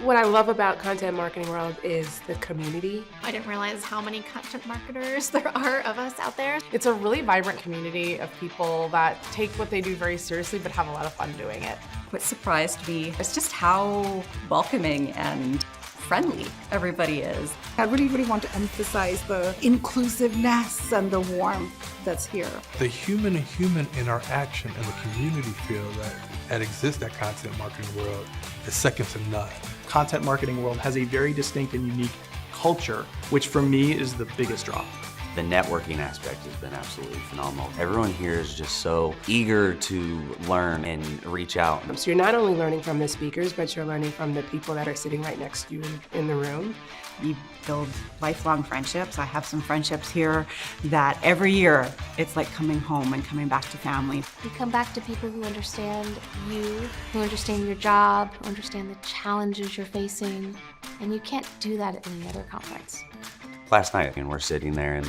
What I love about Content Marketing World is the community. I didn't realize how many content marketers there are of us out there. It's a really vibrant community of people that take what they do very seriously but have a lot of fun doing it. What surprised me is just how welcoming and friendly everybody is. I really want to emphasize the inclusiveness and the warmth that's here. The human-to-human interaction and the community feel that exists at Content Marketing World is second to none. Content Marketing World has a very distinct and unique culture, which for me is the biggest draw. The networking aspect has been absolutely phenomenal. Everyone here is just so eager to learn and reach out. So you're not only learning from the speakers, but you're learning from the people that are sitting right next to you in the room. You build lifelong friendships. I have some friendships here that every year it's like coming home and coming back to family. You come back to people who understand you, who understand your job, who understand the challenges you're facing, and you can't do that at any other conference. Last night, and we're sitting there and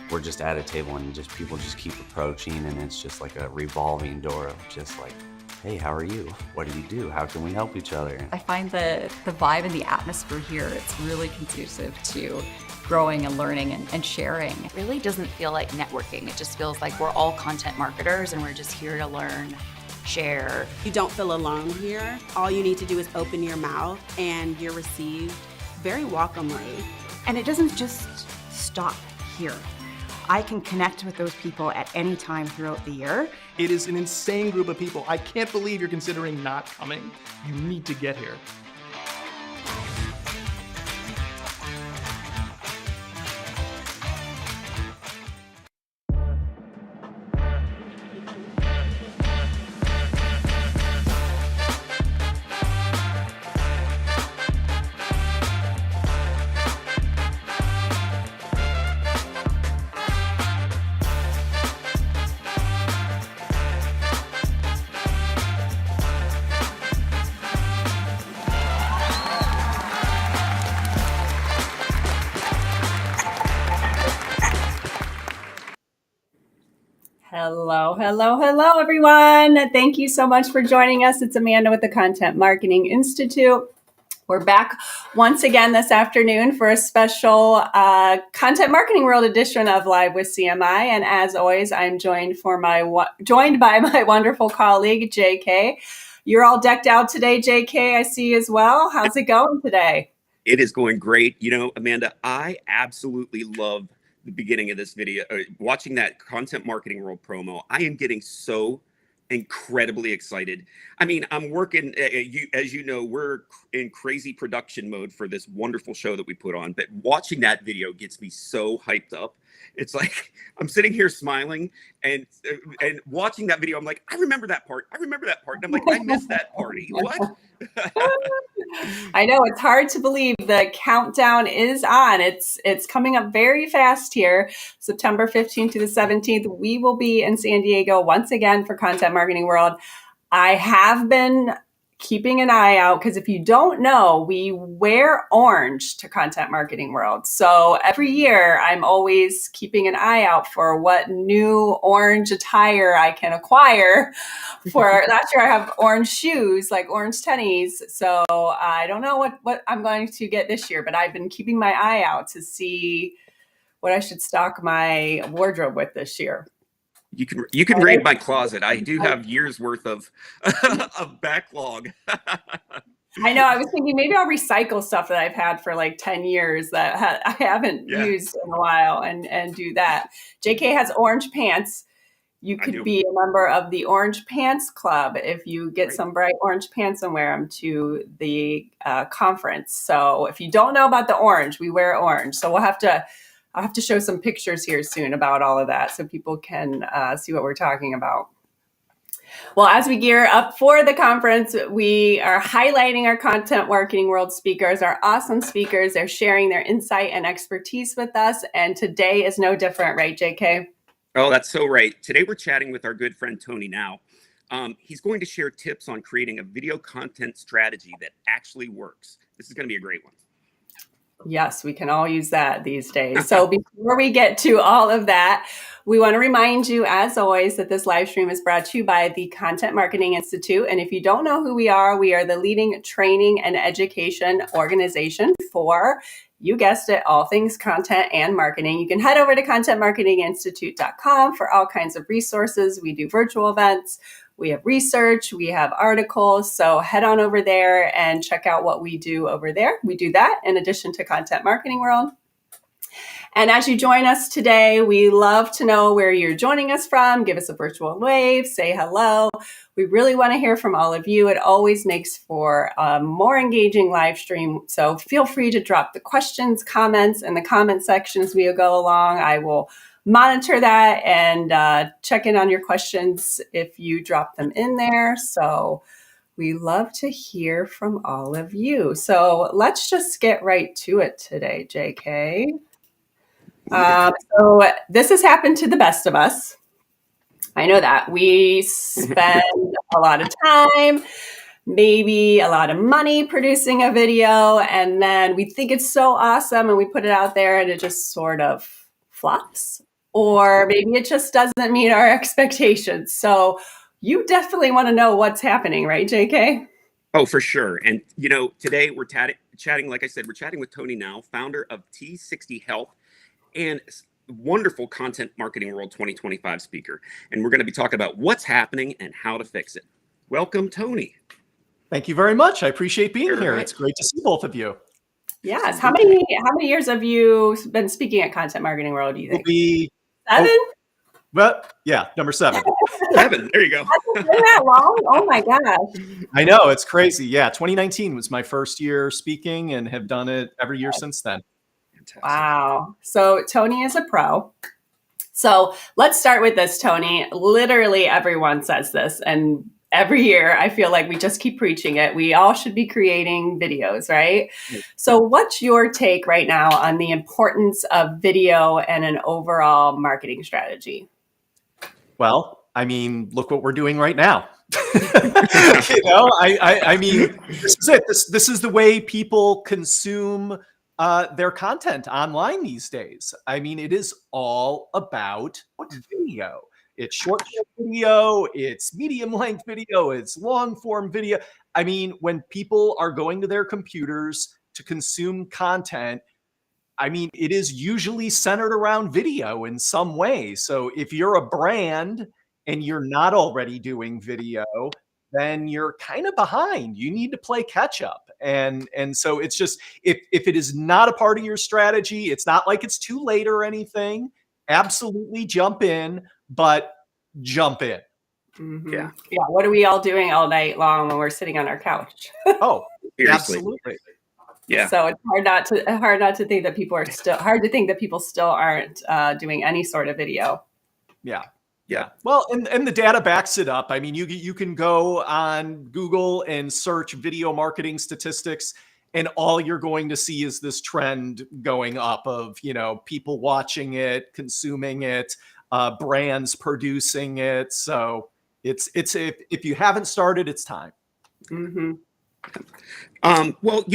we're just at a table and just people just keep approaching, and it's just like a revolving door of just like, hey, how are you? What do you do? How can we help each other? I find the vibe and the atmosphere here, it's really conducive to growing and learning and sharing. It really doesn't feel like networking. It just feels like we're all content marketers and we're just here to learn, share. You don't feel alone here. All you need to do is open your mouth and you're received very welcomely. And it doesn't just stop here. I can connect with those people at any time throughout the year. It is an insane group of people. I can't believe you're considering not coming. You need to get here. Hello, everyone. Thank you so much for joining us. It's Amanda with the Content Marketing Institute. We're back once again this afternoon for a special Content Marketing World edition of Live with CMI. And as always, I'm joined by my wonderful colleague, JK. You're all decked out today, JK. I see as well. How's it going today? It is going great. You know, Amanda, I absolutely love the beginning of this video, watching that Content Marketing World promo. I am getting so incredibly excited. I mean, I'm working, as you know, we're in crazy production mode for this wonderful show that we put on, but watching that video gets me so hyped up. It's like, I'm sitting here smiling and watching that video. I'm like, I remember that part. I remember that part. And I'm like, I missed that party. What? I know, it's hard to believe the countdown is on. It's coming up very fast here. September 15th to the 17th, we will be in San Diego once again for Content Marketing World. I have been keeping an eye out because if you don't know, we wear orange to Content Marketing World. So every year I'm always keeping an eye out for what new orange attire I can acquire. For last year I have orange shoes, like orange tennies. So I don't know what I'm going to get this year, but I've been keeping my eye out to see what I should stock my wardrobe with this year. You can raid my closet. I do have years worth of backlog. I know. I was thinking maybe I'll recycle stuff that I've had for like 10 years that I haven't used in a while and do that. JK has orange pants. You could be a member of the Orange Pants Club if you get some bright orange pants and wear them to the conference. So if you don't know about the orange, we wear orange. So I'll have to show some pictures here soon about all of that so people can see what we're talking about. Well, as we gear up for the conference, we are highlighting our Content Marketing World speakers, our awesome speakers. They're sharing their insight and expertise with us. And today is no different, right, JK? Oh, that's so right. Today we're chatting with our good friend, Tony Gnau. He's going to share tips on creating a video content strategy that actually works. This is going to be a great one. Yes, we can all use that these days. So before we get to all of that, We want to remind you, as always, that this live stream is brought to you by the Content Marketing Institute. And if you don't know who we are the leading training and education organization for, you guessed it, all things content and marketing. You can head over to contentmarketinginstitute.com for all kinds of resources. We do virtual events, we have research, we have articles. So head on over there and check out what we do over there. We do that in addition to Content Marketing World. And as you join us today, we love to know where you're joining us from. Give us a virtual wave, say hello. We really want to hear from all of you. It always makes for a more engaging live stream. So feel free to drop the questions, comments in the comment section as we go along. I will monitor that and check in on your questions if you drop them in there. So we love to hear from all of you. So let's just get right to it today, JK. So this has happened to the best of us. I know that. We spend a lot of time, maybe a lot of money producing a video, and then we think it's so awesome and we put it out there and it just sort of flops. Or maybe it just doesn't meet our expectations. So you definitely want to know what's happening, right, JK? Oh, for sure. And, today we're chatting, like I said, we're chatting with Tony Gnau, founder of T60 Health, and wonderful Content Marketing World 2025 speaker. And we're going to be talking about what's happening and how to fix it. Welcome, Tony. Thank you very much. I appreciate being here. Right. It's great to see both of you. Yes. How many years have you been speaking at Content Marketing World, do you think? 7? Well, yeah, number 7. 7. There you go. Been that long? Oh my gosh. I know, it's crazy. Yeah, 2019 was my first year speaking and have done it every year since then. Wow. So Tony is a pro. So let's start with this, Tony. Literally everyone says this, and every year I feel like we just keep preaching it. We all should be creating videos, right? So what's your take right now on the importance of video and an overall marketing strategy? Well, I mean, look what we're doing right now. I mean, this is it. This is the way people consume their content online these days. I mean, it is all about video. It's short video, it's medium length video, it's long form video. I mean, when people are going to their computers to consume content, I mean, it is usually centered around video in some way. So if you're a brand and you're not already doing video, then you're kind of behind. You need to play catch up. And so it's just, if it is not a part of your strategy, it's not like it's too late or anything. Absolutely jump in, but jump in. Mm-hmm. Yeah. What are we all doing all night long when we're sitting on our couch? Oh, Seriously. absolutely. Yeah. So it's hard not to think that people still aren't doing any sort of video. Yeah. Well, and the data backs it up. I mean, you can go on Google and search video marketing statistics, and all you're going to see is this trend going up of, people watching it, consuming it, brands producing it. So it's if you haven't started, it's time. Mm-hmm. Well,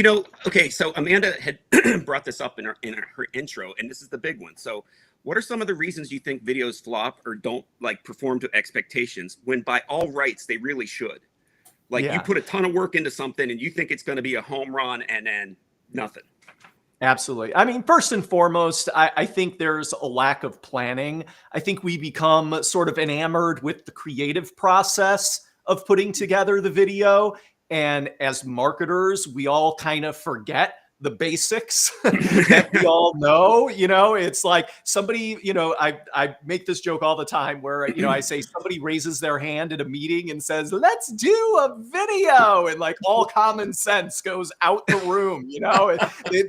okay, so Amanda had brought this up in her intro, and this is the big one. So what are some of the reasons you think videos flop or don't perform to expectations when by all rights they really should? You put a ton of work into something and you think it's going to be a home run and then nothing. Absolutely. I mean, first and foremost, I think there's a lack of planning. I think we become sort of enamored with the creative process of putting together the video. And as marketers, we all kind of forget the basics that we all know. It's like somebody, I make this joke all the time where, I say somebody raises their hand at a meeting and says, let's do a video. And all common sense goes out the room,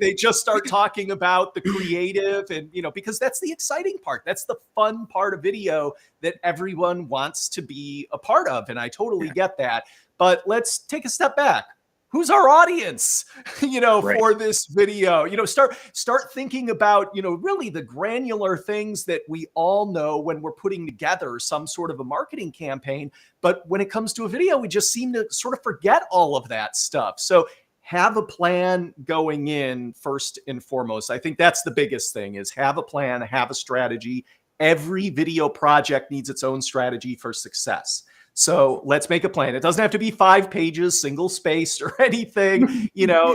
they just start talking about the creative and, because that's the exciting part. That's the fun part of video that everyone wants to be a part of. And I totally get that. But let's take a step back. Who's our audience, for this video? Start thinking about, really the granular things that we all know when we're putting together some sort of a marketing campaign. But when it comes to a video, we just seem to sort of forget all of that stuff. So have a plan going in first and foremost. I think that's the biggest thing is have a plan, have a strategy, every video project needs its own strategy for success. So let's make a plan. It doesn't have to be 5 pages, single spaced or anything,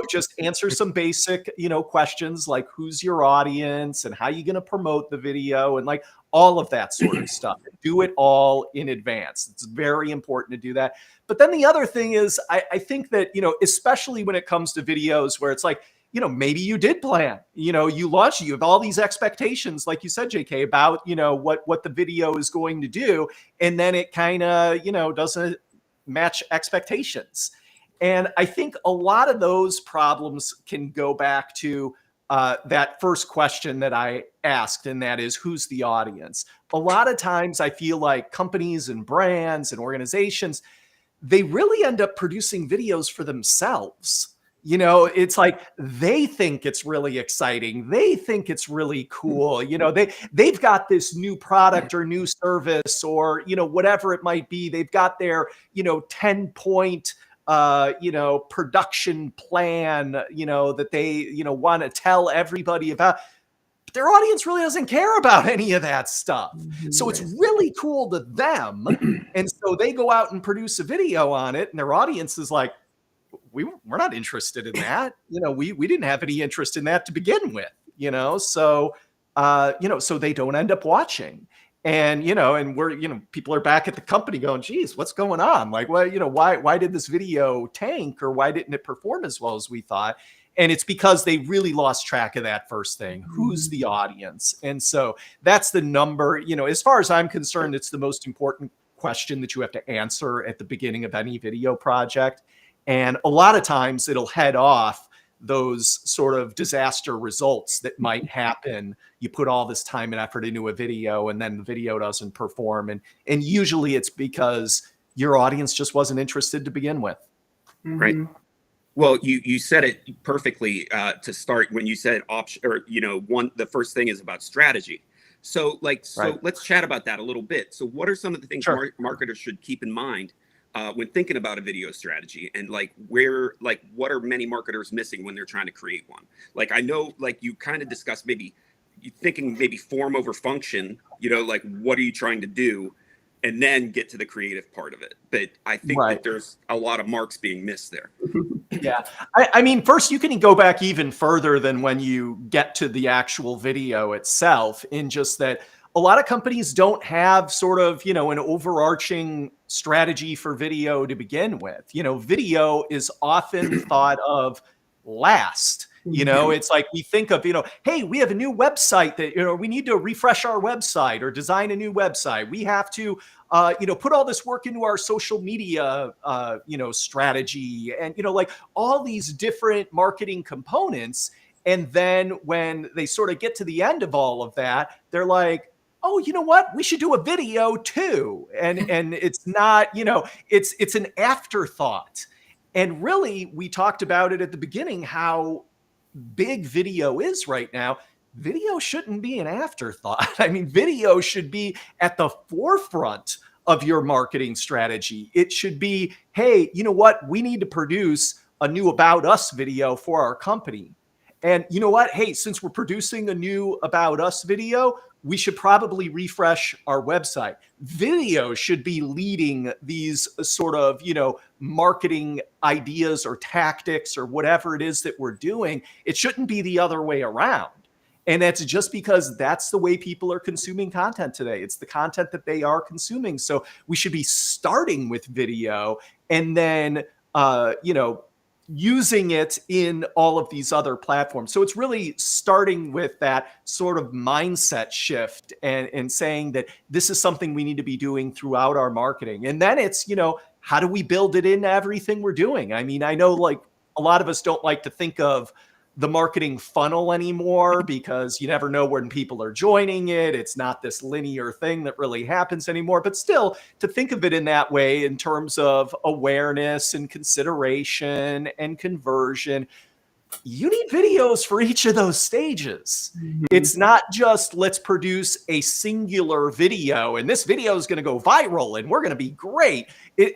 just answer some basic, questions like who's your audience and how are you going to promote the video and like all of that sort of stuff. Do it all in advance. It's very important to do that. But then the other thing is, I think that, especially when it comes to videos where it's like, maybe you did plan, you launch, you have all these expectations, like you said, JK, about, what the video is going to do. And then it kind of, doesn't match expectations. And I think a lot of those problems can go back to that first question that I asked, and that is, who's the audience? A lot of times I feel like companies and brands and organizations, they really end up producing videos for themselves. It's like they think it's really exciting. They think it's really cool. They've got this new product or new service or, whatever it might be. They've got their, 10-point, production plan, that they, want to tell everybody about. But their audience really doesn't care about any of that stuff. So it's really cool to them. And so they go out and produce a video on it, and their audience is like, we're not interested in that. We didn't have any interest in that to begin with, so they don't end up watching. And, and we're, people are back at the company going, geez, what's going on? Like, well, why did this video tank, or why didn't it perform as well as we thought? And it's because they really lost track of that first thing. Who's the audience? And so that's the number, as far as I'm concerned, it's the most important question that you have to answer at the beginning of any video project. And a lot of times it'll head off those sort of disaster results that might happen. You put all this time and effort into a video and then the video doesn't perform. And usually it's because your audience just wasn't interested to begin with. Right. Well, you said it perfectly to start when you said option, or, the first thing is about strategy. So let's chat about that a little bit. So what are some of the things marketers should keep in mind when thinking about a video strategy, and what are many marketers missing when they're trying to create one? Like, I know, like you kind of discussed, maybe you thinking maybe form over function, like what are you trying to do, and then get to the creative part of it. But I think that there's a lot of marks being missed there. Yeah. I mean, first you can go back even further than when you get to the actual video itself, in just that a lot of companies don't have sort of, an overarching strategy for video to begin with. Video is often thought of last. It's like we think of, hey, we have a new website that, we need to refresh our website or design a new website. We have to, put all this work into our social media, strategy and, like all these different marketing components. And then when they sort of get to the end of all of that, they're like, oh, you know what? We should do a video too. And it's not, it's an afterthought. And really, we talked about it at the beginning, how big video is right now. Video shouldn't be an afterthought. I mean, video should be at the forefront of your marketing strategy. It should be, hey, you know what? We need to produce a new About Us video for our company. And you know what? Hey, since we're producing a new About Us video, we should probably refresh our website. Video should be leading these sort of, marketing ideas or tactics or whatever it is that we're doing. It shouldn't be the other way around. And that's just because that's the way people are consuming content today. It's the content that they are consuming. So we should be starting with video and then, using it in all of these other platforms. So it's really starting with that sort of mindset shift and saying that this is something we need to be doing throughout our marketing. And then it's, how do we build it into everything we're doing? I mean, I know like a lot of us don't like to think of the marketing funnel anymore because you never know when people are joining it. It's not this linear thing that really happens anymore, but still to think of it in that way in terms of awareness and consideration and conversion, you need videos for each of those stages. It's not just let's produce a singular video and this video is going to go viral and we're going to be great.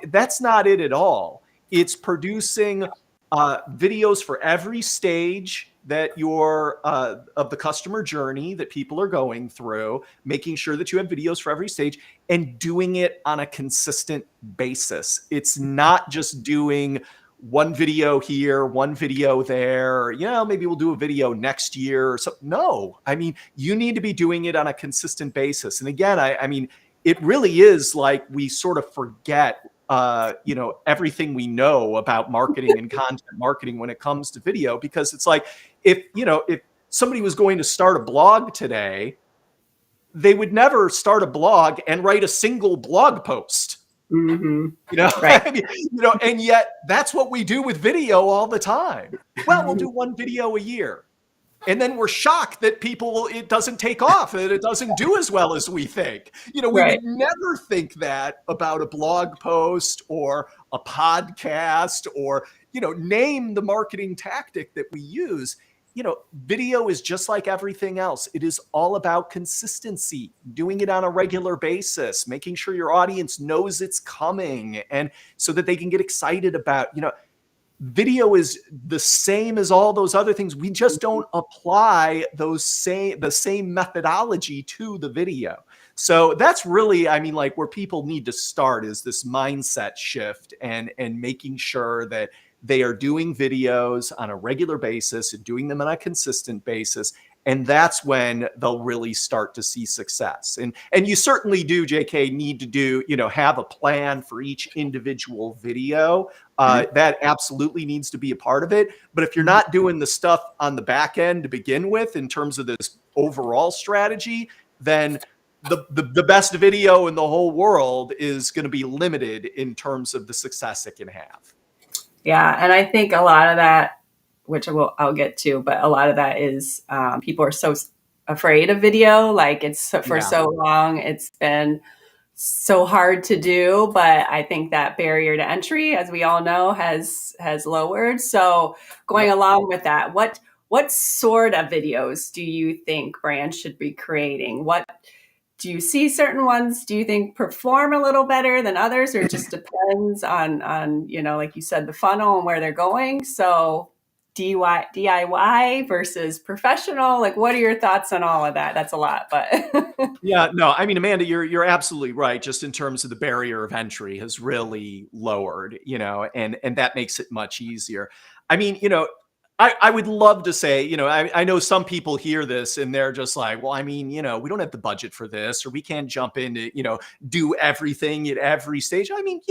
That's not it at all. It's producing videos for every stage that you're of the customer journey that people are going through, making sure that you have videos for every stage and doing it on a consistent basis. It's not just doing one video here, one video there, or, maybe we'll do a video next year or something. No, I mean, you need to be doing it on a consistent basis. And again, I mean, it really is like we sort of forget everything we know about marketing and content marketing when it comes to video, because it's like, if somebody was going to start a blog today, they would never start a blog and write a single blog post. Right. I mean, and yet that's what we do with video all the time. Well, we'll do one video a year. And then we're shocked that it doesn't take off, that it doesn't do as well as we think. We Right. would never think that about a blog post or a podcast or, name the marketing tactic that we use. Video is just like everything else. It is all about consistency, doing it on a regular basis, making sure your audience knows it's coming, and so that they can get excited about, video is the same as all those other things. We just don't apply the same methodology to the video. So that's really, like where people need to start, is this mindset shift and making sure that they are doing videos on a regular basis and doing them on a consistent basis. And that's when they'll really start to see success. And you certainly do, JK, need to have a plan for each individual video. That absolutely needs to be a part of it. But if you're not doing the stuff on the back end to begin with, in terms of this overall strategy, then the best video in the whole world is going to be limited in terms of the success it can have. Yeah, and I think a lot of that, which I'll get to, but a lot of that is people are so afraid of video. Like for so long, it's been so hard to do, but I think that barrier to entry, as we all know, has lowered. So going along with that, what sort of videos do you think brands should be creating? What do you see certain ones, do you think, perform a little better than others, or it just depends on like you said, the funnel and where they're going? So DIY versus professional, like, what are your thoughts on all of that? That's a lot, but Yeah, no, I mean, Amanda, you're absolutely right. Just in terms of the barrier of entry has really lowered, and that makes it much easier. I mean, I would love to say, I know some people hear this and they're just like, well, I mean, we don't have the budget for this, or we can't jump in to, do everything at every stage. I mean,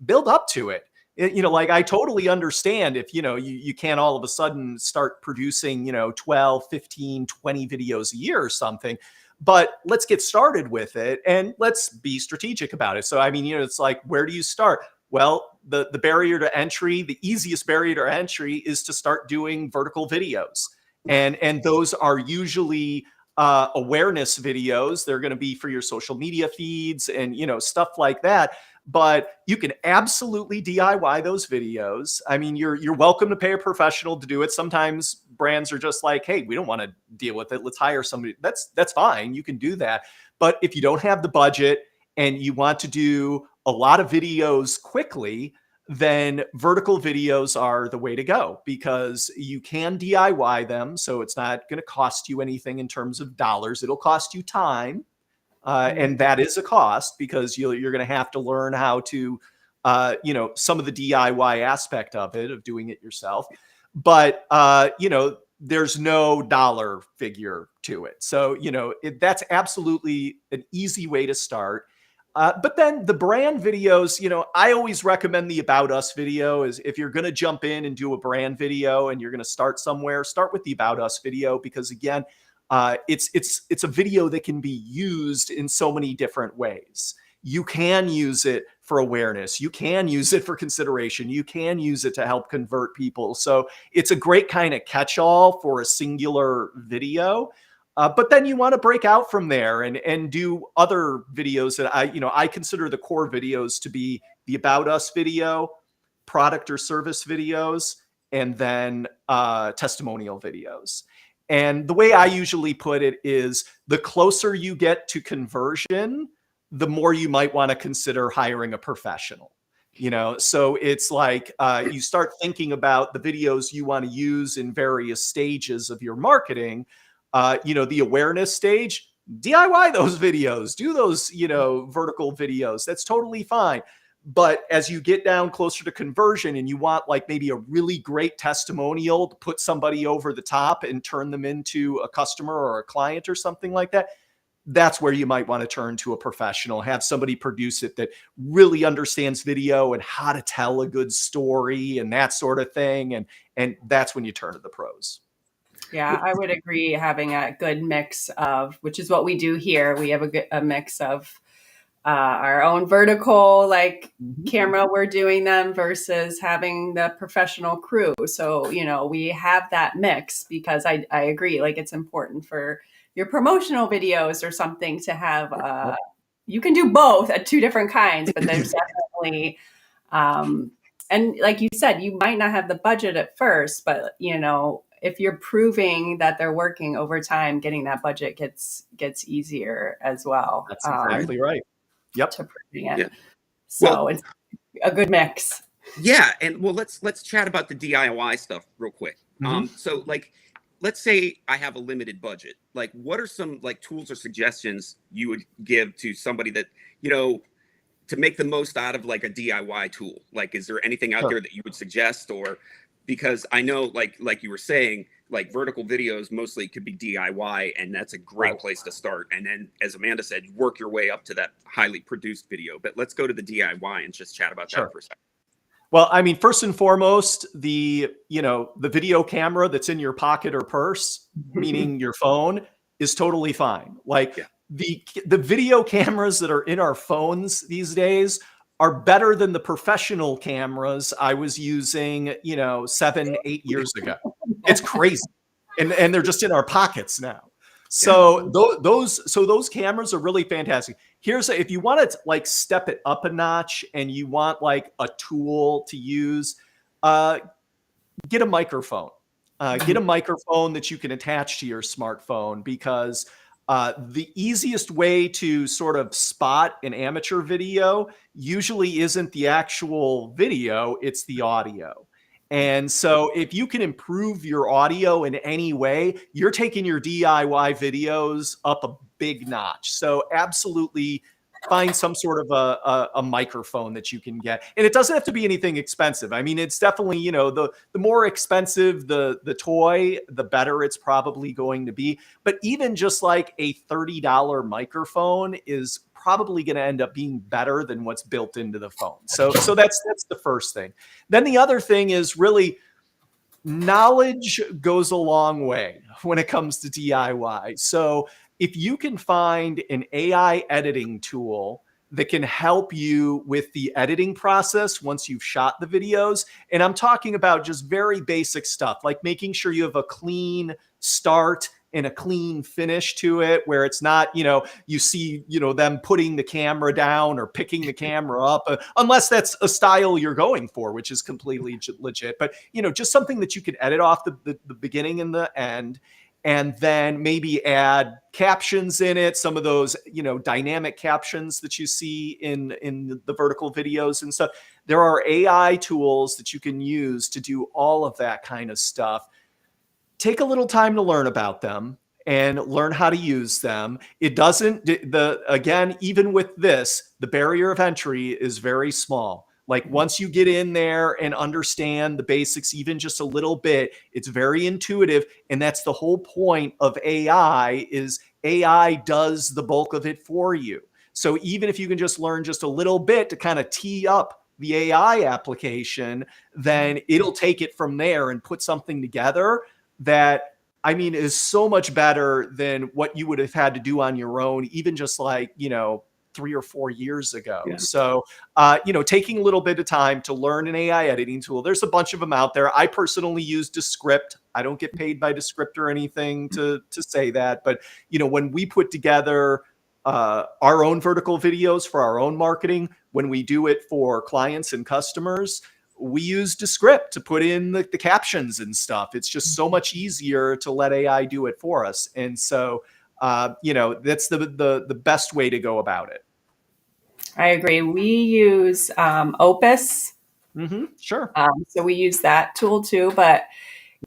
build up to it. Like, I totally understand if, you can't all of a sudden start producing, 12, 15, 20 videos a year or something, but let's get started with it and let's be strategic about it. So, I mean, it's like, where do you start? Well, the barrier to entry, the easiest barrier to entry is to start doing vertical videos. And those are usually awareness videos. They're going to be for your social media feeds and, stuff like that. But you can absolutely DIY those videos. I mean, you're welcome to pay a professional to do it. Sometimes brands are just like, hey, we don't want to deal with it. Let's hire somebody. That's fine. You can do that. But if you don't have the budget and you want to do a lot of videos quickly, then vertical videos are the way to go, because you can DIY them. So it's not going to cost you anything in terms of dollars. It'll cost you time. And that is a cost, because you're going to have to learn how to, some of the DIY aspect of it, of doing it yourself. But, there's no dollar figure to it. So, that's absolutely an easy way to start. But then the brand videos, I always recommend the About Us video. Is if you're going to jump in and do a brand video and you're going to start somewhere, start with the About Us video, because again, it's a video that can be used in so many different ways. You can use it for awareness. You can use it for consideration. You can use it to help convert people. So it's a great kind of catch-all for a singular video. But then you want to break out from there and do other videos that I consider the core videos to be the About Us video, product or service videos, and then testimonial videos. And the way I usually put it is, the closer you get to conversion, the more you might want to consider hiring a professional. So it's like you start thinking about the videos you want to use in various stages of your marketing. The awareness stage, DIY those videos, do those, vertical videos. That's totally fine. But as you get down closer to conversion and you want like maybe a really great testimonial to put somebody over the top and turn them into a customer or a client or something like that, that's where you might want to turn to a professional, have somebody produce it that really understands video and how to tell a good story and that sort of thing. And that's when you turn to the pros. Yeah, I would agree. Having a good mix of, which is what we do here. We have a mix of our own vertical camera we're doing them versus having the professional crew. So, we have that mix because I agree, like it's important for your promotional videos or something to have, you can do both at two different kinds, but there's definitely, and like you said, you might not have the budget at first, but if you're proving that they're working over time, getting that budget gets easier as well. That's exactly right. Yep. To proving it. Yeah. So it's a good mix. Yeah, and well, let's chat about the DIY stuff real quick. So like, let's say I have a limited budget. Like, what are some like tools or suggestions you would give to somebody that to make the most out of like a DIY tool? Like, is there anything out there that you would suggest? Or because I know like you were saying, like vertical videos mostly could be DIY, and that's a great place to start. And then, as Amanda said, work your way up to that highly produced video. But let's go to the DIY and just chat about that for a second. Well, I mean, first and foremost, the video camera that's in your pocket or purse, meaning your phone, is totally fine. Like the video cameras that are in our phones these days are better than the professional cameras I was using, 7, 8 years ago. It's crazy. And they're just in our pockets now. So those cameras are really fantastic. If you want to like step it up a notch and you want like a tool to use, get a microphone. Get a microphone that you can attach to your smartphone, because the easiest way to sort of spot an amateur video usually isn't the actual video, it's the audio. And so if you can improve your audio in any way, you're taking your DIY videos up a big notch. So absolutely find some sort of a microphone that you can get. And it doesn't have to be anything expensive. I mean, it's definitely, the more expensive the toy, the better it's probably going to be. But even just like a $30 microphone is probably going to end up being better than what's built into the phone. So that's the first thing. Then the other thing is really knowledge goes a long way when it comes to DIY. So if you can find an AI editing tool that can help you with the editing process once you've shot the videos, and I'm talking about just very basic stuff, like making sure you have a clean start and a clean finish to it, where it's not, you see, them putting the camera down or picking the camera up, unless that's a style you're going for, which is completely legit. But, just something that you can edit off the beginning and the end, and then maybe add captions in it, some of those, dynamic captions that you see in the vertical videos and stuff. There are AI tools that you can use to do all of that kind of stuff. Take a little time to learn about them and learn how to use them. It doesn't, again, even with this, the barrier of entry is very small. Like once you get in there and understand the basics, even just a little bit, it's very intuitive. And that's the whole point of AI, is AI does the bulk of it for you. So even if you can just learn just a little bit to kind of tee up the AI application, then it'll take it from there and put something together that, I mean, is so much better than what you would have had to do on your own, even just like, 3 or 4 years ago. Yeah. So, taking a little bit of time to learn an AI editing tool. There's a bunch of them out there. I personally use Descript. I don't get paid by Descript or anything to say that. But, when we put together our own vertical videos for our own marketing, when we do it for clients and customers, we use Descript to put in the captions and stuff. It's just so much easier to let AI do it for us. And so, that's the best way to go about it. I agree. We use Opus. Sure. So we use that tool too, but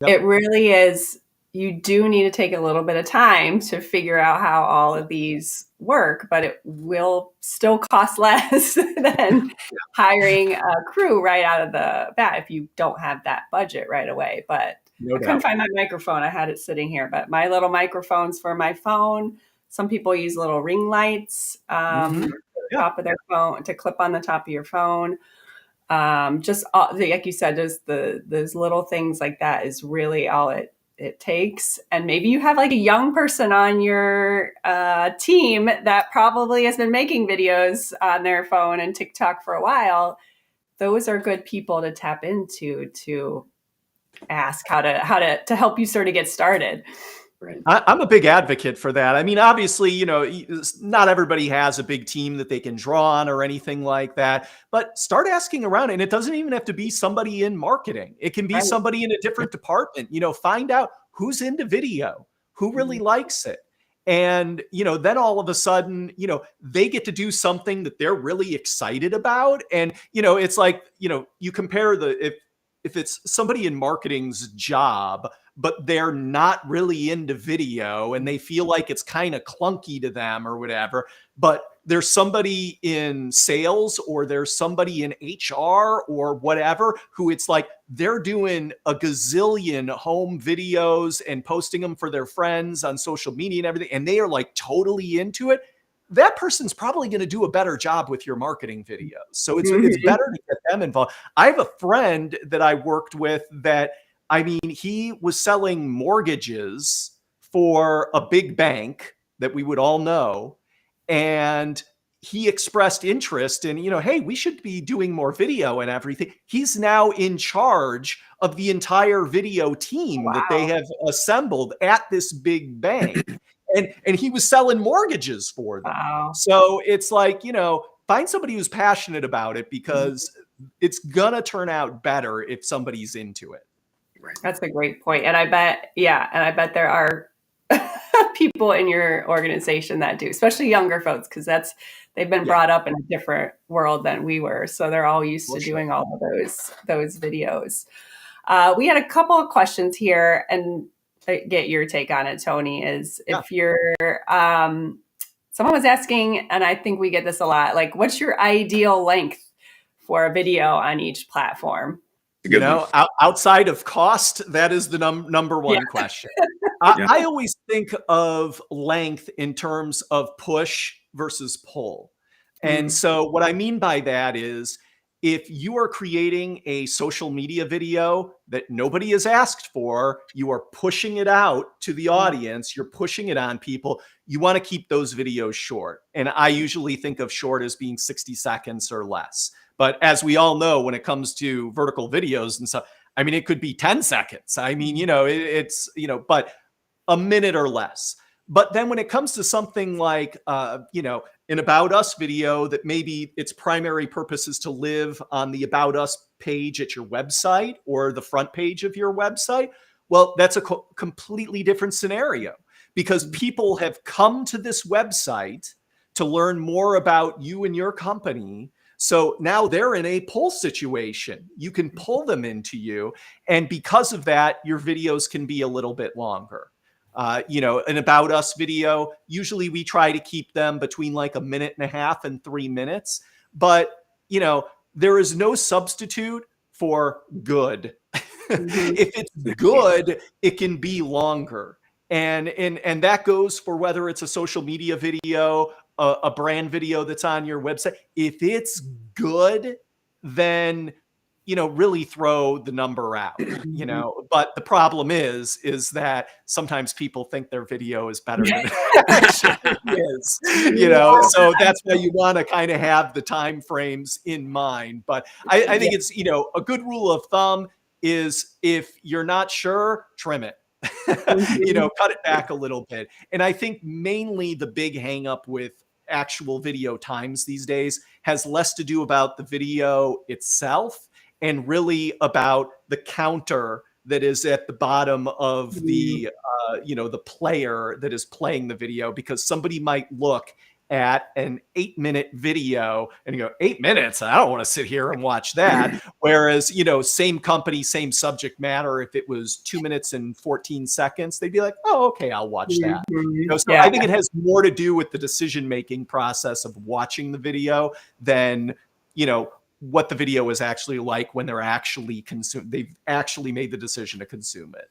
it really is, you do need to take a little bit of time to figure out how all of these work, but it will still cost less than hiring a crew right out of the bat if you don't have that budget right away. But No I couldn't doubt. find my microphone. I had it sitting here, but my little microphones for my phone. Some people use little ring lights at the top of their phone to clip on the top of your phone. Just like you said, those little things like that is really all it takes. And maybe you have like a young person on your team that probably has been making videos on their phone and TikTok for a while. Those are good people to tap into to ask how to help you sort of get started. I'm a big advocate for that. I mean, obviously, you know, not everybody has a big team that they can draw on or anything like that, but start asking around. And it doesn't even have to be somebody in marketing. It can be somebody in a different department. You know, find out who's into video, who really likes it. And, you know, then all of a sudden, you know, they get to do something that they're really excited about. And, you know, it's like, you know, you compare if it's somebody in marketing's job, but they're not really into video and they feel like it's kind of clunky to them or whatever, but there's somebody in sales or there's somebody in HR or whatever who it's like they're doing a gazillion home videos and posting them for their friends on social media and everything, and they are like totally into it. That person's probably going to do a better job with your marketing videos. So it's better to get them involved. I have a friend that I worked with that, I mean, he was selling mortgages for a big bank that we would all know. And he expressed interest in, you know, hey, we should be doing more video and everything. He's now in charge of the entire video team that they have assembled at this big bank. And he was selling mortgages for them. So it's like, you know, find somebody who's passionate about it because it's gonna turn out better if somebody's into it. That's a great point. And I bet there are people in your organization that do, especially younger folks, because they've been brought up in a different world than we were. So they're all used to doing all of those videos. We had a couple of questions here, and get your take on it, Tony, is if you're someone was asking, and I think we get this a lot, like what's your ideal length for a video on each platform? You know, outside of cost, that is the number one question. I always think of length in terms of push versus pull. And so what I mean by that is if you are creating a social media video that nobody has asked for, you are pushing it out to the audience, you're pushing it on people, you want to keep those videos short. And I usually think of short as being 60 seconds or less. But as we all know, when it comes to vertical videos and stuff, I mean, it could be 10 seconds. I mean, you know, it's, you know, but a minute or less. But then when it comes to something like, you know, an About Us video that maybe its primary purpose is to live on the About Us page at your website or the front page of your website, well, that's a completely different scenario because people have come to this website to learn more about you and your company. So now they're in a pull situation. You can pull them into you. And because of that, your videos can be a little bit longer. You know, an About Us video, usually we try to keep them between like 1.5 minutes and 3 minutes. But, you know, there is no substitute for good. If it's good, it can be longer. And that goes for whether it's a social media video, a brand video that's on your website. If it's good, then, you know, really throw the number out, you know, but the problem is that sometimes people think their video is better than it actually is, you know, so that's why you want to kind of have the time frames in mind. But I think it's, you know, a good rule of thumb is if you're not sure, trim it. You know, cut it back a little bit. And I think mainly the big hang up with actual video times these days has less to do about the video itself and really about the counter that is at the bottom of the, you know, the player that is playing the video, because somebody might look at an 8-minute video and you go, 8 minutes? I don't want to sit here and watch that. Whereas, same company, same subject matter, if it was 2 minutes and 14 seconds, they'd be like, oh, okay, I'll watch that. So I think it has more to do with the decision-making process of watching the video than, what the video is actually like when they've actually made the decision to consume it.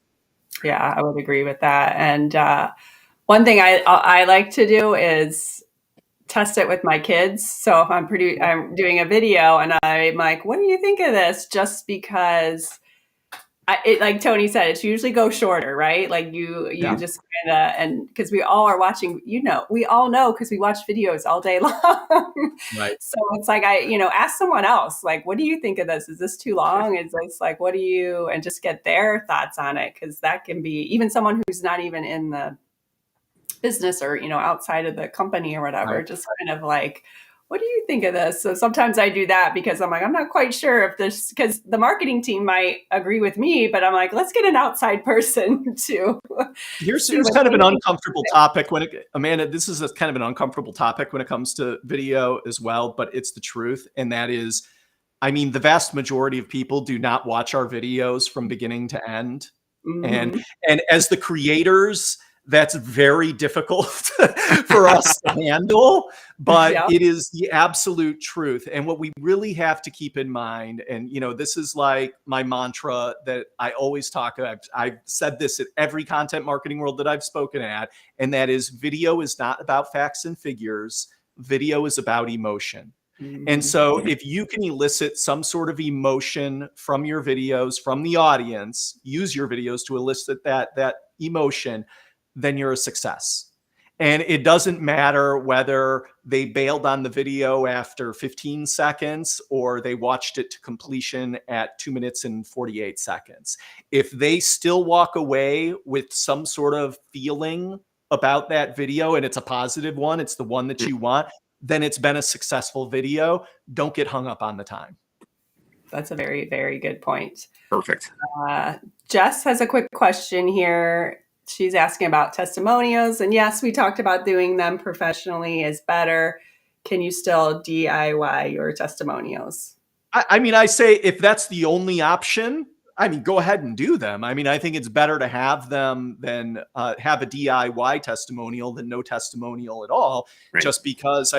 Yeah, I would agree with that. And one thing I like to do is test it with my kids. So if I'm doing a video and I'm like, what do you think of this? Just because like Tony said, it's usually go shorter, right? Like you just kind of, and because we all are watching, we all know because we watch videos all day long. Right. So it's like, ask someone else, like, what do you think of this? Is this too long? Is this like, and just get their thoughts on it. Cause that can be even someone who's not even in the business or, outside of the company or whatever, Right. just kind of like, what do you think of this? So sometimes I do that because I'm like, I'm not quite sure if this, because the marketing team might agree with me, but I'm like, let's get an outside person to. Here's kind of an uncomfortable topic Amanda, this is kind of an uncomfortable topic when it comes to video as well, but it's the truth. And that is, the vast majority of people do not watch our videos from beginning to end. Mm-hmm. And as the creators, that's very difficult for us to handle, but it is the absolute truth. And what we really have to keep in mind, and this is like my mantra that I always talk about. I've said this at every Content Marketing World that I've spoken at, and that is video is not about facts and figures. Video is about emotion. Mm-hmm. And so if you can elicit some sort of emotion from your videos, from the audience, use your videos to elicit that emotion, then you're a success. And it doesn't matter whether they bailed on the video after 15 seconds or they watched it to completion at 2 minutes and 48 seconds. If they still walk away with some sort of feeling about that video and it's a positive one, it's the one that you want, then it's been a successful video. Don't get hung up on the time. That's a very, very good point. Perfect. Jess has a quick question here. She's asking about testimonials. And yes, we talked about doing them professionally is better. Can you still DIY your testimonials? I say if that's the only option, go ahead and do them. I think it's better to have them than have a DIY testimonial than no testimonial at all. Right. Just because,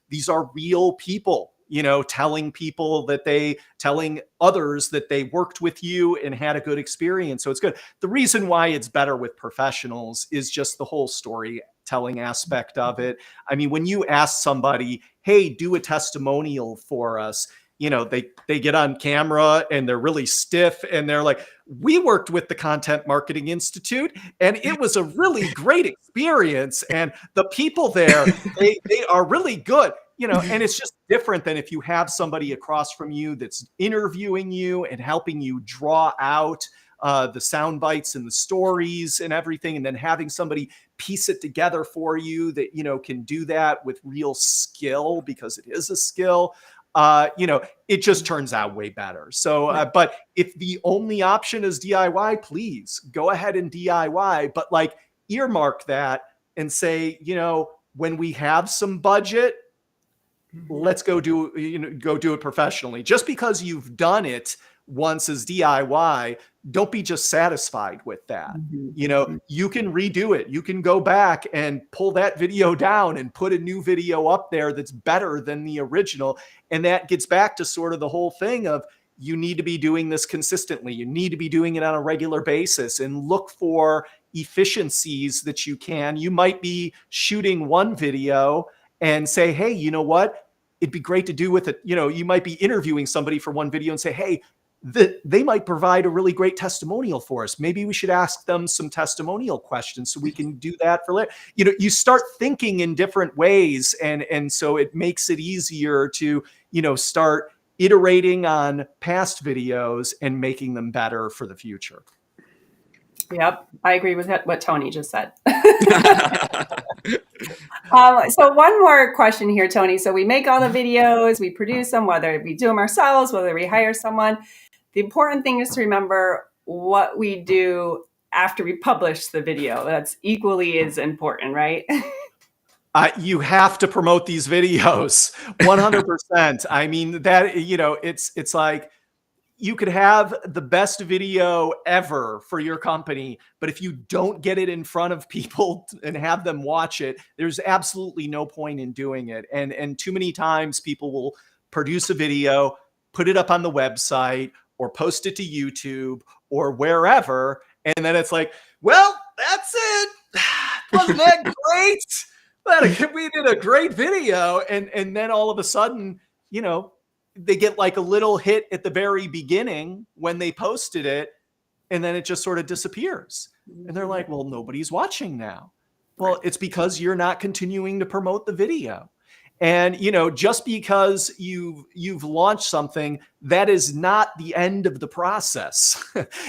these are real people. Telling others that they worked with you and had a good experience. So it's good. The reason why it's better with professionals is just the whole storytelling aspect of it. When you ask somebody, hey, do a testimonial for us, they get on camera and they're really stiff and they're like, we worked with the Content Marketing Institute and it was a really great experience. And the people there, they are really good. And it's just different than if you have somebody across from you that's interviewing you and helping you draw out the sound bites and the stories and everything, and then having somebody piece it together for you that, can do that with real skill because it is a skill. It just turns out way better. So, but if the only option is DIY, please go ahead and DIY, but earmark that and say, when we have some budget, let's go do it professionally. Just because you've done it once as DIY, don't be just satisfied with that. Mm-hmm. You can redo it. You can go back and pull that video down and put a new video up there that's better than the original. And that gets back to sort of the whole thing of you need to be doing this consistently. You need to be doing it on a regular basis and look for efficiencies that you can. You might be shooting one video and say, hey, you know what? It'd be great to do with it. You might be interviewing somebody for one video and say, hey, they might provide a really great testimonial for us. Maybe we should ask them some testimonial questions so we can do that for later. You start thinking in different ways. And so it makes it easier to, start iterating on past videos and making them better for the future. Yep. I agree with what Tony just said. So one more question here, Tony. So we make all the videos, we produce them, whether we do them ourselves, whether we hire someone. The important thing is to remember what we do after we publish the video. That's equally as important, right? You have to promote these videos 100%. I mean, that, you know, it's like, you could have the best video ever for your company, but if you don't get it in front of people and have them watch it, there's absolutely no point in doing it. And too many times people will produce a video, put it up on the website, or post it to YouTube or wherever, and then it's like, well, that's it. Wasn't that great? We did a great video, and then all of a sudden, you know, they get like a little hit at the very beginning when they posted it, and then it just sort of disappears. And they're like, well, nobody's watching now. Well, it's because you're not continuing to promote the video. And, you know, just because you've launched something, that is not the end of the process.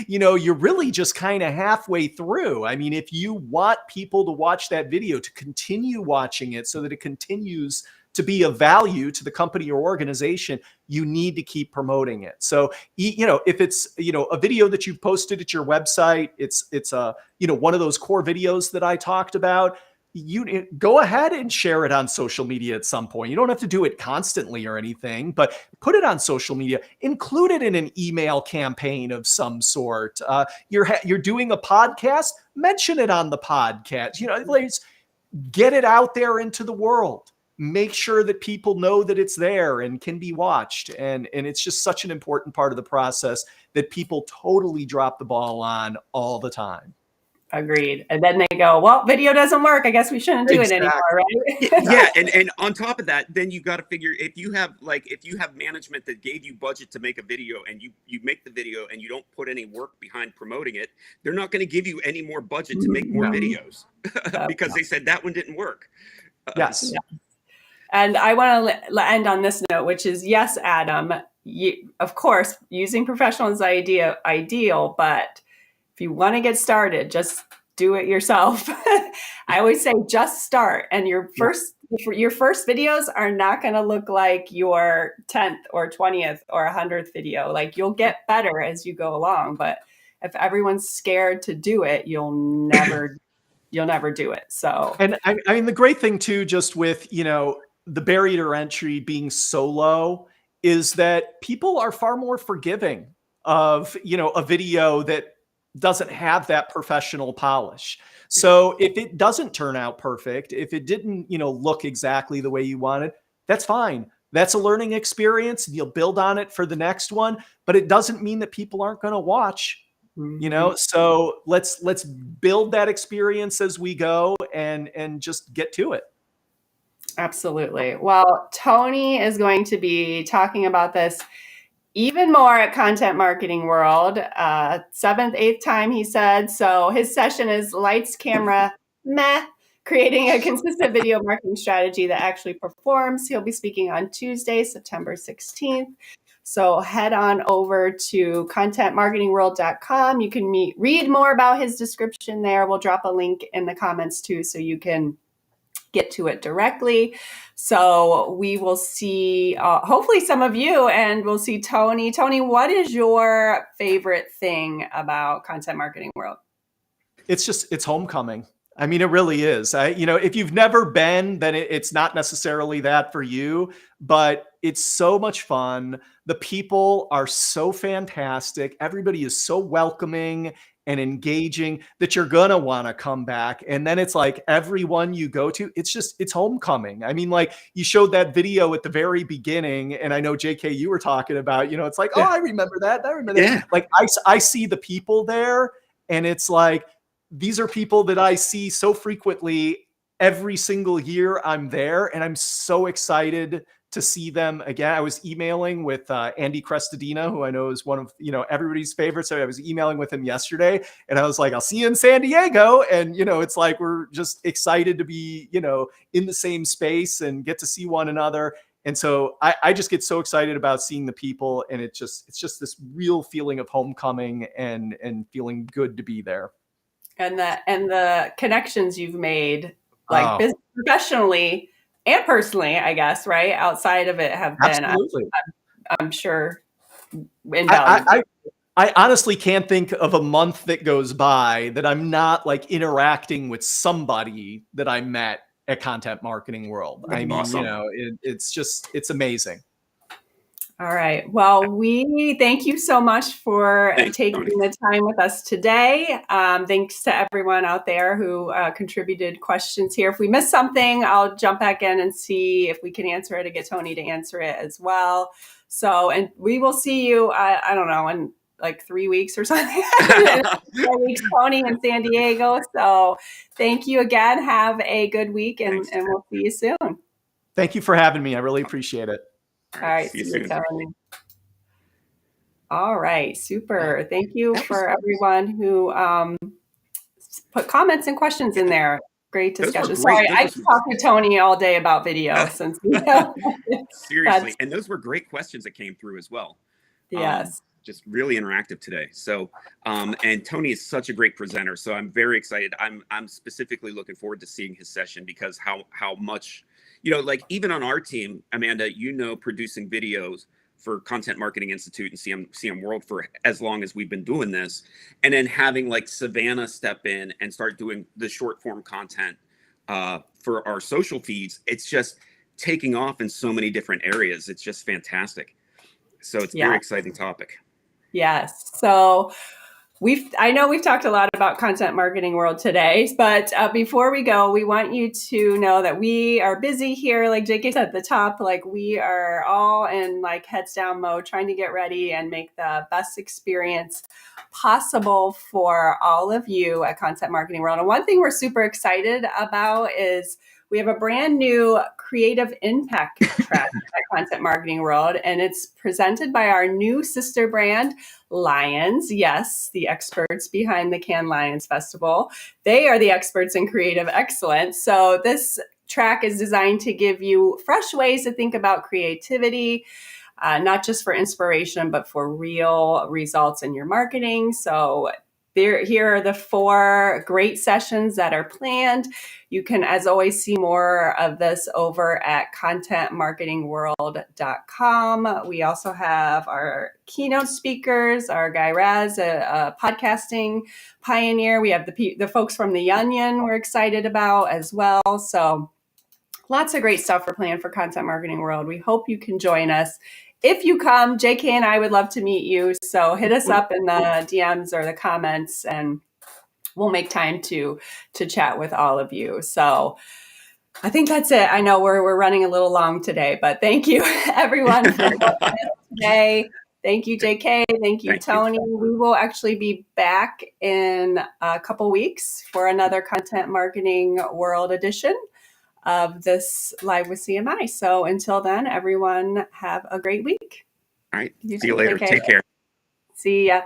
You know, you're really just kind of halfway through. I mean, if you want people to watch that video, to continue watching it so that it continues to be of value to the company or organization, you need to keep promoting it. So, you know, if it's, you know, a video that you've posted at your website, it's a, you know, one of those core videos that I talked about, you go ahead and share it on social media at some point. You don't have to do it constantly or anything, but put it on social media, include it in an email campaign of some sort. You're doing a podcast, mention it on the podcast, you know, get it out there into the world. Make sure that people know that it's there and can be watched. And it's just such an important part of the process that people totally drop the ball on all the time. Agreed. And then they go, well, video doesn't work. I guess we shouldn't do it anymore, right? Yeah, and on top of that, then you got to figure, if you have management that gave you budget to make a video, and you make the video and you don't put any work behind promoting it, they're not going to give you any more budget to make more videos because they said that one didn't work. Yes. And I want to end on this note, which is, yes, Adam, of course, using professional is ideal, but if you want to get started, just do it yourself. I always say, just start. And your first videos are not going to look like your 10th or 20th or 100th video. Like, you'll get better as you go along. But if everyone's scared to do it, you'll never do it. So, and I mean, the great thing too, just with, you know, the barrier to entry being so low, is that people are far more forgiving of, you know, a video that doesn't have that professional polish. So if it doesn't turn out perfect, if it didn't, you know, look exactly the way you wanted, that's fine. That's a learning experience. You'll build on it for the next one, but it doesn't mean that people aren't going to watch, you know? So let's build that experience as we go and just get to it. Absolutely. Well, Tony is going to be talking about this even more at Content Marketing World, 7th, 8th time, he said. So his session is lights, camera, meh, creating a consistent video marketing strategy that actually performs. He'll be speaking on Tuesday, September 16th. So head on over to contentmarketingworld.com. You can read more about his description there. We'll drop a link in the comments too, so you can get to it directly. So we will see, hopefully some of you, and we'll see Tony. Tony, what is your favorite thing about Content Marketing World? It's homecoming. I mean, it really is. You know, if you've never been, then it's not necessarily that for you, but it's so much fun. The people are so fantastic. Everybody is so welcoming and engaging that you're going to want to come back. And then it's like everyone you go to, it's homecoming. I mean, like, you showed that video at the very beginning, and I know, JK, you were talking about, you know, it's like, oh, I remember that. I remember that. Like, I see the people there, and it's like, these are people that I see so frequently every single year I'm there, and I'm so excited to see them again. I was emailing with Andy Crestadina, who I know is one of, you know, everybody's favorites. So I was emailing with him yesterday, and I was like, I'll see you in San Diego. And, you know, it's like, we're just excited to be, you know, in the same space and get to see one another. And so I just get so excited about seeing the people, and it's just this real feeling of homecoming and feeling good to be there. And the connections you've made, like, business, professionally and personally, I guess, right? Outside of it have been, I'm sure, invaluable. I honestly can't think of a month that goes by that I'm not like interacting with somebody that I met at Content Marketing World. That's I mean, awesome. it's amazing. All right. Well, we thank you so much for taking the time with us today. Thanks to everyone out there who contributed questions here. If we missed something, I'll jump back in and see if we can answer it and get Tony to answer it as well. So, and we will see you, I don't know, in like 3 weeks or something. 4 weeks, Tony, in San Diego. So thank you again. Have a good week, and we'll see you soon. Thank you for having me. I really appreciate it. All right. See you, Tony. All right. Super. Thank you for everyone who put comments and questions in there. Great discussion. Sorry, I could talk to Tony all day about video since seriously, and those were great questions that came through as well. Yes. Just really interactive today. So, and Tony is such a great presenter. So I'm very excited. I'm specifically looking forward to seeing his session because how much, like even on our team, Amanda, producing videos for Content Marketing Institute and CM World for as long as we've been doing this, and then having like Savannah step in and start doing the short form content for our social feeds. It's just taking off in so many different areas. It's just fantastic. So it's a very exciting topic. Yes. So I know we've talked a lot about Content Marketing World today, but before we go, we want you to know that we are busy here. Like JK said at the top, like we are all in like heads down mode, trying to get ready and make the best experience possible for all of you at Content Marketing World. And one thing we're super excited about is we have a brand new creative impact track at Content Marketing World, and it's presented by our new sister brand, Lions. Yes, the experts behind the Cannes Lions Festival. They are the experts in creative excellence. So this track is designed to give you fresh ways to think about creativity, not just for inspiration, but for real results in your marketing. So here are the 4 great sessions that are planned. You can, as always, see more of this over at contentmarketingworld.com. We also have our keynote speakers, our guy Raz, a podcasting pioneer. We have the folks from The Onion we're excited about as well. So lots of great stuff we're planning for Content Marketing World. We hope you can join us. If you come, JK and I would love to meet you. So hit us up in the DMs or the comments, and we'll make time to chat with all of you. So I think that's it. I know we're running a little long today, but thank you everyone for joining us today. Thank you, JK. Thank you, Tony. We will actually be back in a couple weeks for another Content Marketing World edition of this Live with CMI. So until then, everyone have a great week. All right. See you later. Take care. See ya.